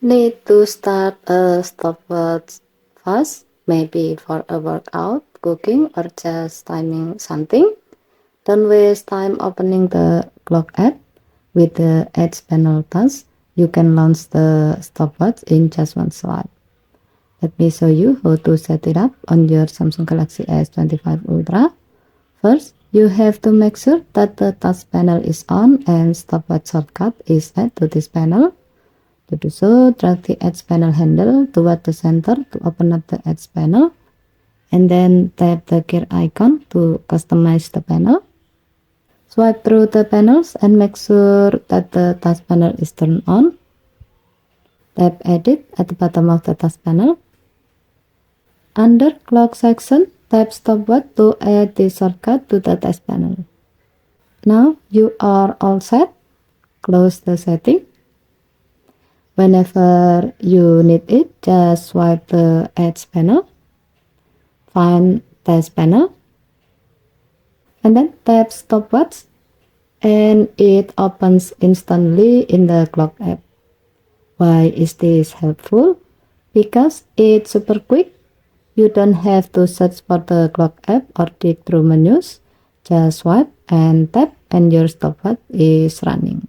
Need to start a stopwatch fast, maybe for a workout, cooking, or just timing something? Don't waste time opening the clock app. With the Edge panel task, you can launch the stopwatch in just one swipe. Let me show you how to set it up on your Samsung Galaxy S25 Ultra. First, you have to make sure that the task panel is on and stopwatch shortcut is set to this panel. To do so, drag the Edge panel handle toward the center to open up the Edge panel, and then tap the gear icon to customize the panel. Swipe through the panels and make sure that the task panel is turned on. Tap Edit at the bottom of the task panel. Under Clock section, tap Stopwatch to add the shortcut to the task panel. Now you are all set. Close the setting. Whenever you need it, just swipe the Edge panel, find Task panel, and then tap Stopwatch, and it opens instantly in the Clock app. Why is this helpful? Because it's super quick. You don't have to search for the Clock app or dig through menus. Just swipe and tap and your stopwatch is running.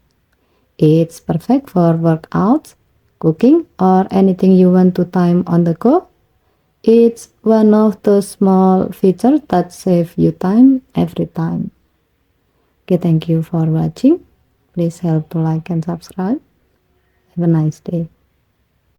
It's perfect for workouts, cooking, or anything you want to time on the go. It's one of those small features that save you time every time. Okay, thank you for watching. Please help to like and subscribe. Have a nice day.